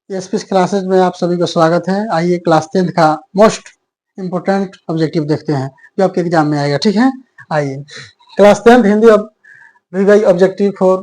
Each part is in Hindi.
एसपी क्लासेज में आप सभी को स्वागत है। आइए क्लास 10th का मोस्ट इम्पोर्टेंट ऑब्जेक्टिव देखते हैं जो आपके एग्जाम में आएगा। ठीक है, आइए class 10th Hindi revise objective for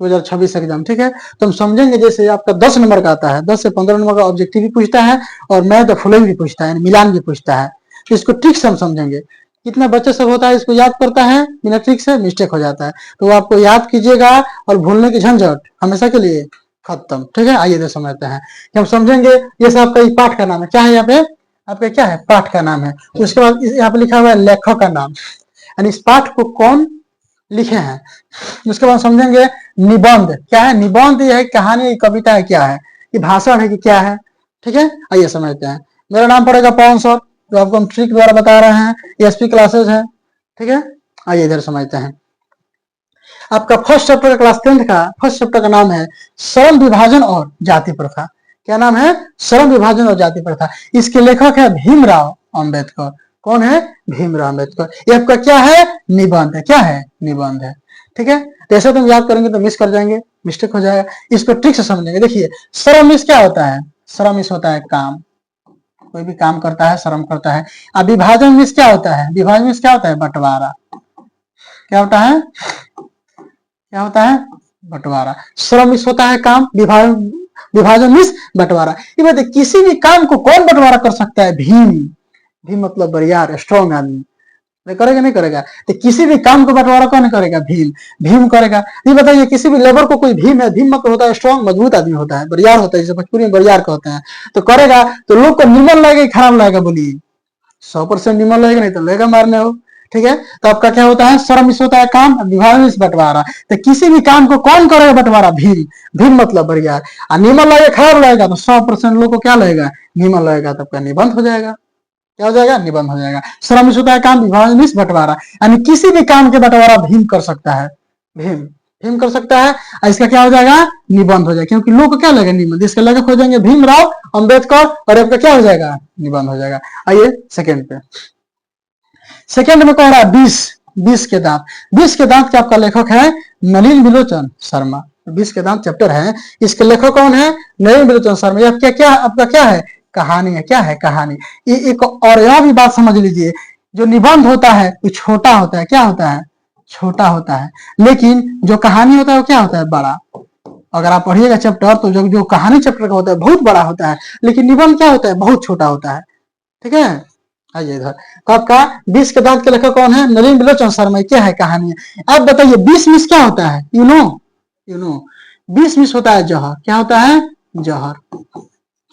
2026 exam. ठीक है, तो हम समझेंगे जैसे आपका 10 नंबर का आता है, 10 से 15 नंबर का ऑब्जेक्टिव भी पूछता है और मैथ फॉलोइंग भी पूछता है, मिलान भी पूछता है। तो इसको ट्रिक से हम समझेंगे। कितना बच्चे सब होता है इसको याद करता है, बिना ट्रिक से मिस्टेक हो जाता है। तो वो आपको याद कीजिएगा और भूलने की झंझट हमेशा के लिए खत्म। ठीक है, आइए तो समझते हैं कि हम समझेंगे। जैसे आपका ये पाठ का नाम है, क्या है यहाँ पे आपका, क्या है, पाठ का नाम है। उसके बाद यहाँ पे लिखा हुआ है लेखक का नाम, यानी इस पाठ को कौन लिखे हैं। उसके बाद समझेंगे निबंध क्या है। निबंध ये है कहानी, कविता है, क्या है, ये भाषण है कि क्या है। ठीक है, आइए समझते हैं। मेरा नाम पड़ेगा पवन सर, जो आपको हम ट्रिक द्वारा बता रहे हैं, एसपी क्लासेज है। ठीक है, आइए इधर समझते हैं। आपका फर्स्ट चैप्टर का क्लास 10th का फर्स्ट चैप्टर का नाम है श्रम विभाजन और जाति प्रथा। क्या नाम है? श्रम विभाजन और जाति प्रथा। इसके लेखक है भीमराव अंबेडकर। कौन है? भीमराव अंबेडकर। ये आपका क्या है? निबंध है। क्या है? निबंध है। ठीक है, ऐसे तुम याद करेंगे तो मिस कर जाएंगे, मिस्टेक हो जाएगा। इसको ट्रिक से समझेंगे। देखिए, श्रम मिस क्या होता है? श्रम मिस होता है काम, कोई भी काम करता है श्रम करता है। अब विभाजन मिस क्या होता है? विभाजन मिस क्या होता है? बंटवारा। क्या होता है? क्या होता है? बंटवारा। श्रम मिस होता है काम, विभाजन मिस बंटवारा। ये बताइए किसी भी काम को कौन बंटवारा कर सकता है? भीम। भीम मतलब बरियार, स्ट्रॉन्ग आदमी। करेगा नहीं करेगा? तो किसी भी काम को बंटवारा कौन करेगा? भीम। भीम करेगा। ये बताइए किसी भी लेबर को कोई भीम है, भीम मतलब होता है स्ट्रॉन्ग, मजबूत आदमी होता है, बरियार होता है, जिसे भोजपुरी में बरियार कहते हैं। तो करेगा तो लोग को निमन लगेगा खराब लगेगा? बोलिए 100% निमन लगेगा, नहीं तो लेगा मारने हो। ठीक है, तो आपका क्या होता है? श्रम मिस होता है काम, विभाजन मिस बंटवारा। तो किसी भी काम को कौन करेगा बंटवारा? भीम। भीम मतलब बरियार। और निमन लगेगा खराब लगेगा तो 100% लोग को क्या लगेगा? निमन लगेगा। तो आपका निबंध हो जाएगा। क्या हो जाएगा? निबंध हो जाएगा। श्रम मिस होता है काम, विभाजन मिस बंटवारा। यानी किसी भी काम के बंटवारा भीम कर सकता है। भीम भीम कर सकता है। इसका क्या हो जाएगा? निबंध हो जाएगा। क्योंकि लोग को क्या लगेगा? निबंध। इसके लेखक हो जाएंगे भीमराव अंबेडकर और आपका क्या हो जाएगा? निबंध हो जाएगा। आइए सेकेंड पे। सेकेंड में कह रहा है 20 के दांत। 20 के दांत के आपका लेखक है नलिन बिलोचन शर्मा। 20 के दांत चैप्टर है, इसके लेखक कौन है? नलिन बिलोचन शर्मा। ये क्या क्या आपका क्या है? कहानी है। क्या है? कहानी। ये एक और यह भी बात समझ लीजिए, जो निबंध होता है वो छोटा होता है। क्या होता है? छोटा होता है। लेकिन जो कहानी होता है वो क्या होता है? बड़ा। अगर आप पढ़िएगा चैप्टर तो जो कहानी चैप्टर का होता है बहुत बड़ा होता है, लेकिन निबंध क्या होता है? बहुत छोटा होता है। ठीक है, आइए इधर। तो आपका 20 के दांत के लेखक कौन है? नलिन बिलोचन शर्मा। क्या है? कहानी है। आप बताइए 20 मिस क्या होता है? यू नो 20 मिस होता है जहर। क्या होता है? जहर।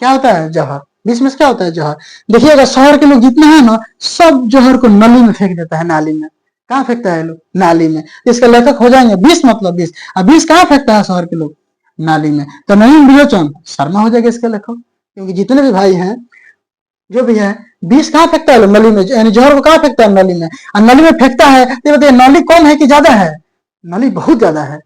क्या होता है? जहर। 20 मिस क्या होता है? जहर। देखिएगा शहर के लोग जितना है ना, सब जहर को नली में फेंक देता है, नाली में। कहाँ फेंकता है लोग? नाली में। इसके लेखक हो जाएंगे 20 मतलब 20। अब 20 कहाँ फेंकता है शहर के लोग? नाली में। तो नलिन बिलोचन शर्मा हो जाएगा इसके लेखक। क्योंकि जितने भी भाई हैं, जो भी है, 20 कहाँ फेंकता है? नली में। यानी जहर को कहाँ फेंकता है? नली में। और नली में फेंकता है तो बताइए नली कम है कि ज्यादा है? नली बहुत ज्यादा है।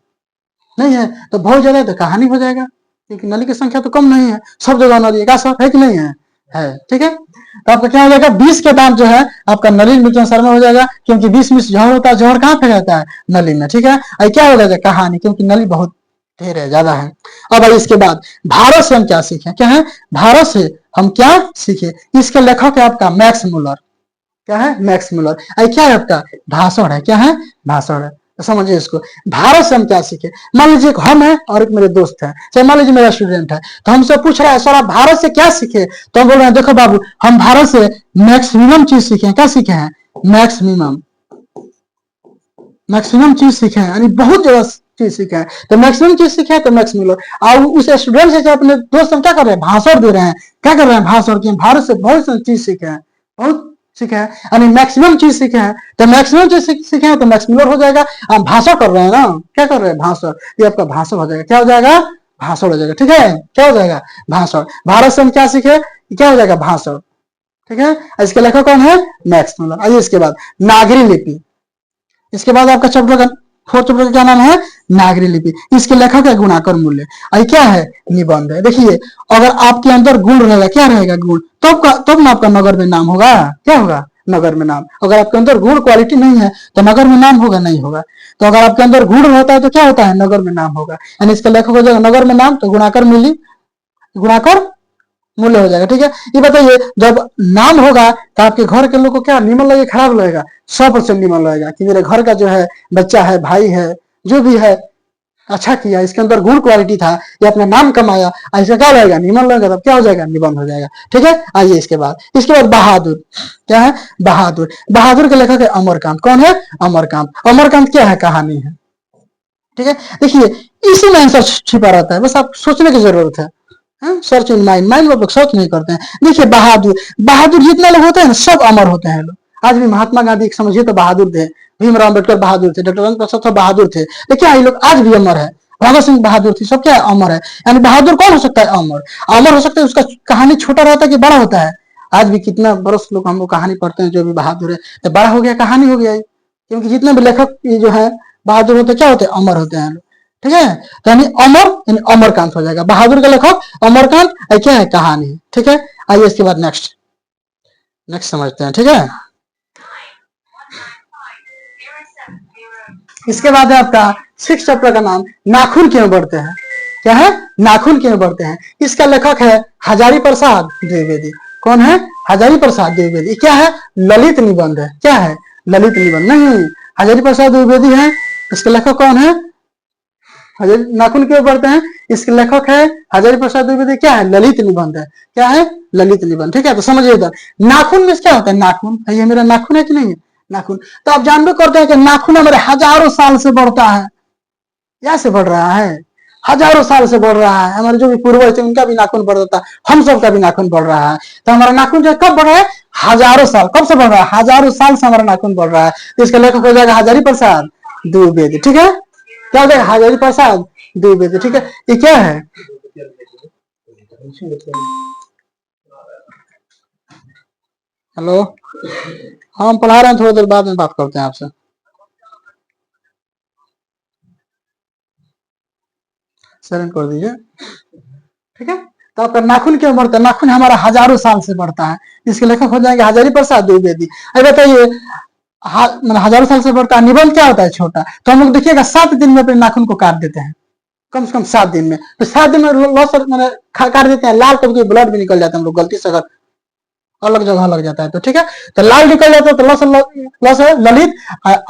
नहीं है तो बहुत ज्यादा है तो कहानी हो जाएगा, क्योंकि नली की संख्या तो कम नहीं है, सब जगह नली है कि नहीं है? है। ठीक है, तो आपका क्या हो जाएगा? 20 के दांत जो है आपका नलिन बिलोचन शर्मा हो जाएगा, क्योंकि 20 मिस जहर होता है। जहर कहाँ फेंका जाता है? नली में। ठीक है, क्या हो जाएगा? कहानी, क्योंकि नली बहुत ढेर है, ज्यादा है। अब भाई इसके बाद भारत से हम क्या सीखे? क्या है? भारत से हम क्या सीखे? इसके लेखक है आपका मैक्स मुलर। क्या है? Max Muller. क्या है आपका? भाषण है। क्या है? भाषण है। तो समझिए इसको। भारत से हम क्या सीखे? मान लीजिए हम है और एक मेरे दोस्त है, चाहे मान लीजिए मेरा स्टूडेंट है, तो हमसे पूछ रहा है सर आप भारत से क्या सीखे? तो हम बोल रहे हैं देखो बाबू, हम भारत से मैक्सिमम चीज सीखे। क्या सीखे हैं? मैक्सिमम मैक्सिमम चीज सीखे हैं, यानी बहुत ज्यादा चीज सीखे हैं। तो मैक्सिमम चीज सीखे हैं तो मैक्स मिलर। और उस स्टूडेंट से अपने दोस्त हम क्या कर रहे हैं? भाषण दे रहे हैं। क्या कर रहे हैं? भाषण की। भारत से बहुत सारी चीज सीखे हैं, बहुत सीखे हैं, यानी मैक्सिमम चीज सीखे हैं। तो मैक्सिमम चीज सीखे हैं तो मैक्स मिलर हो जाएगा। आप भाषण कर रहे हैं ना, क्या कर रहे हैं? भाषण। ये आपका भाषण हो जाएगा। क्या हो जाएगा? भाषण हो जाएगा। ठीक है, क्या हो जाएगा? भाषण। भारत से हम क्या सीखे? क्या हो जाएगा? भाषण। ठीक है, इसके लेखक कौन है? Max Miller. आइए इसके बाद नागरी लिपि। इसके बाद आपका चैप्टर का फोर्थ चैप्टर का क्या नाम है? नागरी लिपि। इसके लेखक है गुणाकर मूल्य। क्या है? निबंध है। देखिए, अगर आपके अंदर गुण रहेगा, क्या रहेगा? गुण, तब ना आपका नगर में नाम होगा। क्या होगा? नगर में नाम। अगर आपके अंदर गुण क्वालिटी नहीं है तो नगर में नाम होगा? नहीं होगा। तो अगर आपके अंदर गुण रहता है तो क्या होता है? नगर में नाम होगा। यानी इसका लेखक हो जाएगा नगर में नाम, तो गुणाकर मूल्य। गुणाकर मूल्य हो जाएगा। ठीक है, ये बताइए जब नाम होगा तो आपके घर के लोग को क्या निमन लगेगा खराब लगेगा? 100% निमन लगेगा कि मेरे घर का जो है बच्चा है, भाई है, जो भी है अच्छा किया, इसके अंदर गुड क्वालिटी था, ये अपना नाम कमाया, ऐसा क्या लगेगा? निमन लगेगा। तब क्या हो जाएगा? निबंध हो जाएगा। ठीक है, आइए इसके बाद बहादुर। क्या है? बहादुर। बहादुर के लेखक है अमरकांत। कौन है? अमरकांत। अमरकांत क्या है? कहानी है। ठीक है, देखिए इसी में आंसर छिपा रहता है, बस आप सोचने की जरूरत है। सर्च इन माइंड, माइंड में सर्च नहीं करते हैं। देखिए बहादुर, बहादुर जितने लोग होते हैं ना सब अमर होते हैं लोग। आज भी महात्मा गांधी समझिए तो बहादुर थे, भीमराव अम्बेडकर बहादुर थे, डॉक्टर राजेंद्र प्रसाद बहादुर थे, लेकिन ये लोग आज भी अमर है। भगत सिंह बहादुर थे, सब क्या है? अमर है। यानी बहादुर कौन हो सकता है? अमर। अमर हो सकता है, उसका कहानी छोटा रहता है कि बड़ा होता है? आज भी कितना बरस लोग हम लोग कहानी पढ़ते हैं, जो भी बहादुर है तो बड़ा हो गया, कहानी हो गया। क्योंकि जितने भी लेखक ये जो है बहादुर होते क्या होते हैं? अमर होते हैं। ठीक है, तो यानी अमर यानी अमरकांत हो जाएगा। बहादुर का लेखक अमरकांत, क्या है? कहानी। ठीक है, आइए इसके बाद नेक्स्ट समझते हैं। ठीक है, इसके बाद है आपका 6 चैप्टर का नाम नाखून क्यों बढ़ते हैं। क्या है? नाखून क्यों बढ़ते हैं। इसका लेखक है हजारी प्रसाद द्विवेदी। कौन है? हजारी प्रसाद द्विवेदी। क्या है? ललित निबंध है। क्या है? ललित निबंध नहीं, हजारी प्रसाद द्विवेदी है। इसके लेखक कौन है? नाखून क्यों बढ़ते हैं, इसके लेखक है हजारी प्रसाद द्विवेदी। क्या है? ललित निबंध है। क्या है? ललित निबंध। ठीक है, तो समझिए इधर नाखून में क्या होता है? नाखून, ये मेरा नाखून है कि नहीं है? नाखून। तो आप जानते करते हैं कि नाखून हमारे हजारों साल से बढ़ता है। क्या से बढ़ रहा है? हजारों साल से बढ़ रहा है। हमारे जो भी पूर्वज थे उनका भी नाखून बढ़ रहा था, हम सब का भी नाखून बढ़ रहा है। तो हमारा नाखून जो कब बढ़ रहा है? हजारों साल। कब से बढ़ रहा है? हजारों साल से हमारा नाखून बढ़ रहा है। तो इसका लेखक हो जाएगा हजारी प्रसाद द्विवेदी। ठीक है, क्या हो जाएगा? हजारी प्रसाद द्विवेदी। ठीक है, ये क्या है? हेलो, हम पढ़ा रहे हैं, थोड़ी देर बाद में बात करते हैं आपसे। साइलेंट कर दीजिए। ठीक है, तो आपका नाखून क्यों बढ़ता है? नाखून हमारा हजारों साल से बढ़ता है। इसके लेखक हो जाएंगे हजारी प्रसाद द्विवेदी। अरे बताइए, मतलब हजारों साल से बढ़ता है। निबंध क्या होता है? छोटा। तो हम लोग देखिएगा 7 दिन में अपने नाखून को काट देते हैं, कम से कम 7 दिन में। तो 7 दिन में लॉस मैंने काट देते हैं, लाल कभी ब्लड भी निकल जाता है हम लोग गलती से अगर अलग जगह लग जाता है तो। ठीक है, तो लाल निकल जाता है तो लॉस है ललित।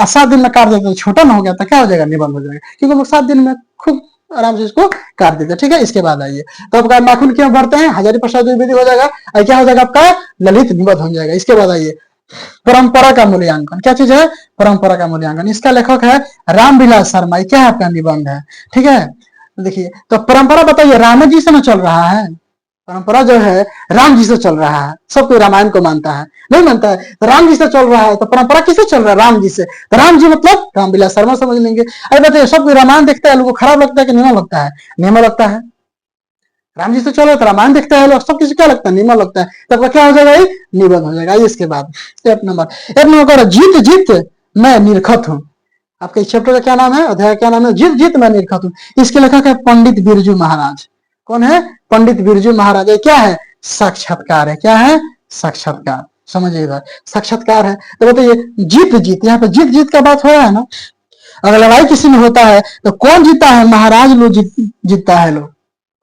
7 दिन में काट देते तो छोटा ना हो गया तो क्या हो जाएगा? निबंध हो जाएगा, क्योंकि हम लोग 7 दिन में खूब आराम से इसको काट देते हैं। ठीक है, इसके बाद आइए, तो आपका नाखून क्यों बढ़ते हैं? हजारी प्रसाद द्विवेदी हो जाएगा। और क्या हो जाएगा आपका? ललित निबंध हो जाएगा। इसके बाद आइए परंपरा का मूल्यांकन। क्या चीज है? परंपरा का मूल्यांकन। इसका लेखक है रामविलास शर्मा। क्या है आपका? निबंध है। ठीक है, देखिए तो परंपरा बताइए राम जी से ना चल रहा है? परंपरा जो है राम जी से चल रहा है। सब कोई रामायण को मानता है, नहीं मानता है? तो राम जी से चल रहा है, तो परंपरा किससे चल रहा है? राम जी से। तो राम जी मतलब रामविलास शर्मा समझ लेंगे। अरे बताइए, सब कोई रामायण देखता है, लोगों को खराब लगता है कि निमन लगता है? निमन लगता है। राम जी से चलो तो रामायण देखता है लोग, सब किसी क्या लगता है? निमन लगता है। तब क्या हो जाएगा? निबंध हो जाएगा। इसके बाद एक नंबर जीत जीत मैं निरखत हूँ। आपके चैप्टर का क्या नाम है? अध्याय क्या नाम है? जीत जीत मैं निरखत हूँ। इसके लेखक है पंडित बिरजू महाराज। कौन है? पंडित बिरजू महाराज। ये क्या है? साक्षात्कार है। क्या है? साक्षात्कार। समझिए इधर साक्षात्कार है। तो बताइए जीत जीत, यहाँ पे जीत जीत का बात हो रहा है ना। अगर लड़ाई किसी में होता है तो कौन जीता है? महाराज लोग जीतता है लोग।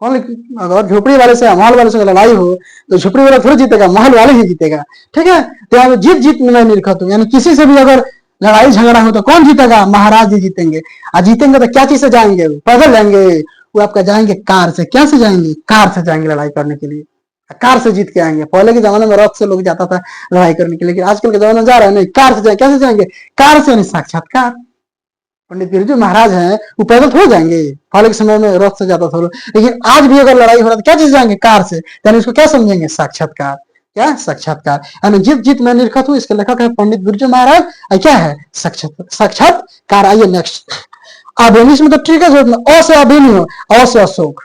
कौन? अगर झोपड़ी वाले से महल वाले से लड़ाई हो तो झोपड़ी वाला थोड़ी जीतेगा, महल वाले ही जीतेगा। ठीक है, तो यहाँ पे जीत जीत में मैं निरखत हूँ, यानी किसी से भी अगर लड़ाई झगड़ा हो तो कौन जीतेगा? महाराज जी जीतेंगे। और जीतेंगे तो क्या चीज से जाएंगे? पैदल जाएंगे? वो आपका जाएंगे कार से। क्या से जाएंगे? कार से जाएंगे लड़ाई करने के लिए। कार से जीत के आएंगे। पहले के जमाने में रथ से लोग जाता था लड़ाई करने के लिए, लेकिन आजकल के जमाने में जा रहे हैं नहीं, कार से जाएंगे। कैसे जाएंगे? कार से, यानी साक्षात्कार। पंडित बिरजू महाराज हैं, वो पैदल थोड़ा जाएंगे। पहले के समय में रथ से जाता था, लेकिन आज भी अगर लड़ाई हो रहा है तो क्या चीज जाएंगे? कार से। यानी इसको क्या समझेंगे? साक्षात्कार। क्या? साक्षात्कार। यानी जीत जीत मैं निरखत हूँ। इसके लेखक है पंडित बिरजू महाराज। क्या है? साक्षात्कार। आइए नेक्स्ट। अभिनय, इसमें तो ट्रिक है जरूरत नहीं। अ से अभिनय हो, अ से अशोक,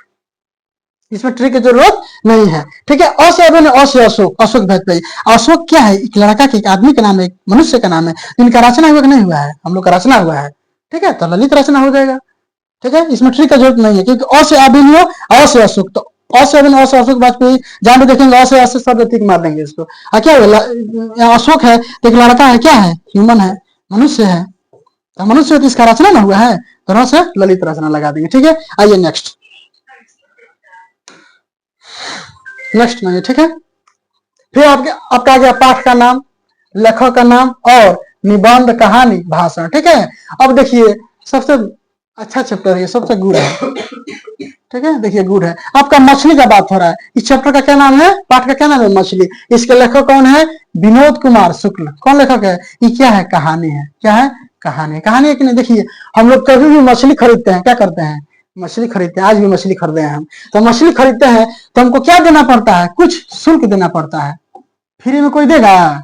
इसमें ट्रिक की जरूरत नहीं है। ठीक है, अ से अभिनय, अ से अशोक। अशोक भाई, अशोक क्या है? एक लड़का के, एक आदमी का नाम है, एक मनुष्य का नाम है। इनका रचना हुआ कि नहीं हुआ है? हम लोग का रचना हुआ है। ठीक है, तो ललित रचना हो जाएगा। ठीक है, इसमें ट्रिक का जरूरत नहीं है, क्योंकि अ से अभिनय, अ से अशोक। तो अ से अभिनय, अ से अशोक वाजपेयी, जहां भी देखेंगे अ से सब टिक मार देंगे इसको। क्या है? अशोक है तो एक लड़का है। क्या है? ह्यूमन है, मनुष्य है। तो मनुष्य तो इसका रचना ना हुआ है, तो से ललित रचना लगा देंगे। ठीक है, आइए नेक्स्ट। नेक्स्ट में, ठीक है। फिर आपका आ गया पाठ का नाम, लेखक का नाम और निबंध, कहानी, भाषण, ठीक है। अब देखिए सबसे अच्छा चैप्टर है, सबसे गुड है, ठीक है। देखिए गुड है। आपका मछली का बात हो रहा है। इस चैप्टर का क्या नाम है, पाठ का क्या नाम है, मछली। इसके लेखक कौन है, विनोद कुमार शुक्ल। कौन लेखक है, ये क्या है, कहानी है। क्या है, कहानी। कहानी है कि नहीं। देखिए हम लोग कभी भी मछली खरीदते हैं, क्या करते हैं, मछली खरीदते हैं। आज भी मछली खरीदे हैं हम। तो मछली खरीदते हैं तो हमको क्या देना पड़ता है, कुछ शुल्क देना पड़ता है। फ्री में कोई देगा,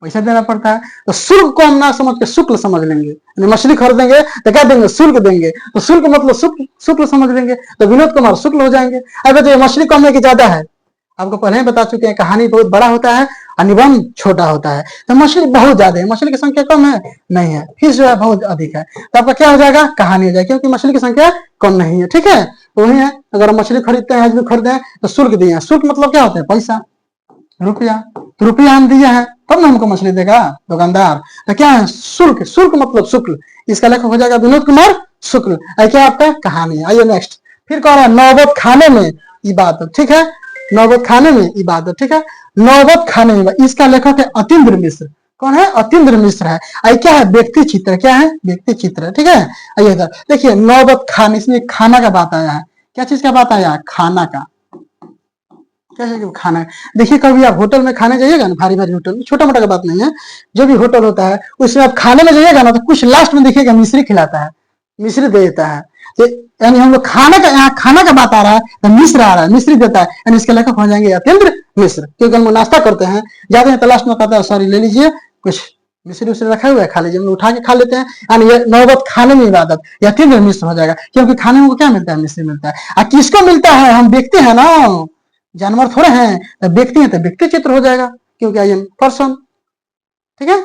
पैसा देना पड़ता है। तो शुल्क को हम ना समझ के शुक्ल समझ लेंगे। मछली खरीदेंगे तो क्या देंगे, शुल्क देंगे। तो शुल्क मतलब शुक्ल समझ लेंगे, तो विनोद कुमार शुक्ल हो जाएंगे। अब तो मछली कम है कि ज्यादा है, आपको पहले ही बता चुके हैं। कहानी बहुत बड़ा होता है और निबंध छोटा होता है। तो मछली बहुत ज्यादा है, मछली की संख्या कम है नहीं है, फिर जो है बहुत अधिक है। तो आपका क्या हो जाएगा, कहानी हो जाएगी, क्योंकि मछली की संख्या कम नहीं है, ठीक है। तो वही है, अगर मछली खरीदते हैं, आज भी खरीदे हैं तो शुल्क दिए। शुल्क मतलब क्या होता है, पैसा, रुपया। तो रुपया हम दिया है तब ना हमको मछली देगा दुकानदार। तो क्या है, शुल्क। शुल्क मतलब शुक्ल। इसका लेखक हो जाएगा विनोद कुमार शुक्ल। क्या आपका कहानी। आइए नेक्स्ट। फिर कह रहा है नौबत खाने में इबादत, ठीक है। नौबत खाने में इबादत, ठीक है। नौबत खाने में, इसका लेखक है अतीन्द्र मिश्र। कौन है, अतीन्द्र मिश्र है। आई क्या है, व्यक्ति चित्र। क्या है, व्यक्ति चित्र, ठीक है। आइए इधर देखिए, नौबत खाने, इसमें खाना का बात आया है। क्या चीज का बात आया है, खाना का। कैसे खाना है, देखिए कभी आप होटल में खाने जाइएगा ना, भारी भारी होटल में, छोटा मोटा का बात नहीं है, जो भी होटल होता है उसमें आप खाने में जाइएगा ना, तो कुछ लास्ट में देखिएगा मिश्री खिलाता है, मिश्री दे देता है। तो यानी हम लोग खाना का, यहाँ खाना का बात आ रहा है तो मिश्र आ रहा है, मिश्री देता है, यानी इसके लेखक हो जाएंगे अतीन्द्र मिश्र। क्योंकि हम लोग नाश्ता करते हैं, जाते हैं तो लास्ट में कहता है सॉरी ले लीजिए, कुछ मिश्री उश्री रखा हुआ है, खा लीजिए। हम लोग उठा के खा लेते हैं, यानी ये नौबत खाने में इबादत, अतीन्द्र मिश्र हो जाएगा। क्योंकि खाने में क्या मिलता है, मिश्री मिलता है। और किसको मिलता है, हम देखते हैं ना, जानवर थोड़े हैं। तो व्यक्ति है तो व्यक्ति चित्र हो जाएगा, क्योंकि आई एम पर्सन, ठीक है।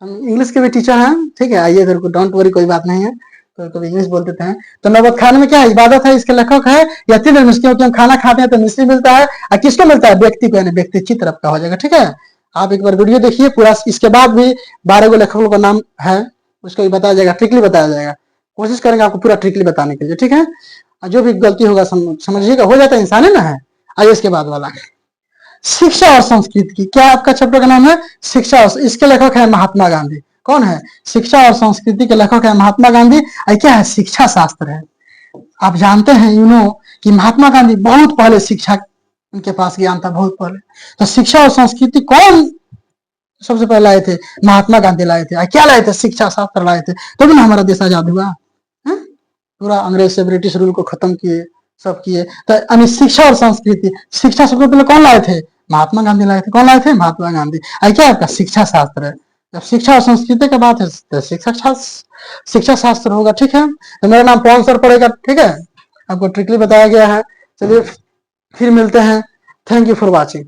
हम इंग्लिश के भी टीचर हैं, ठीक है। आइए इधर को, डोंट वरी, कोई बात नहीं है, तो कभी इंग्लिश बोल देते हैं। तो नौबत खाने में क्या है, इबादत है। इसके लेखक है यतीन्द्र मिश्र, क्योंकि हम खाना खाते हैं तो मिश्री मिलता है। और किसको मिलता है, व्यक्ति को, यानी व्यक्ति चित्र आपका हो जाएगा, ठीक है। आप एक बार वीडियो देखिए पूरा, इसके बाद भी 12 गो लेखकों का नाम है, उसको भी बताया जाएगा, ट्रिकली बताया जाएगा। कोशिश करेंगे आपको पूरा ट्रिकली बताने के लिए, ठीक है। जो भी गलती होगा समझिएगा, हो जाता है, इंसान है ना है। आइए इसके बाद वाला, शिक्षा और संस्कृति की। क्या आपका चैप्टर का नाम है, शिक्षा और, इसके लेखक है महात्मा गांधी। कौन है, शिक्षा और संस्कृति के लेखक है महात्मा गांधी। क्या है, शिक्षा शास्त्र है। आप जानते हैं कि महात्मा गांधी बहुत पहले शिक्षा, उनके पास ज्ञान था बहुत पहले। तो शिक्षा और संस्कृति कौन सबसे पहले लाए थे, महात्मा गांधी लाए थे। क्या लाए थे, शिक्षा शास्त्र लाए थे, तभी तो ना हमारा देश आजाद हुआ। पूरा अंग्रेज से ब्रिटिश रूल को खत्म किए, सब किए। तो शिक्षा और संस्कृति, शिक्षा सबसे पहले कौन लाए थे, महात्मा गांधी लाए थे। कौन लाए थे, महात्मा गांधी। क्या आपका शिक्षा शास्त्र है। जब शिक्षा और संस्कृति की बात है तो शिक्षा शास्त्र होगा, ठीक है। तो मेरा नाम पवन सर पड़ेगा, ठीक है। आपको ट्रिकली बताया गया है। चलिए फिर मिलते हैं। Thank you for watching.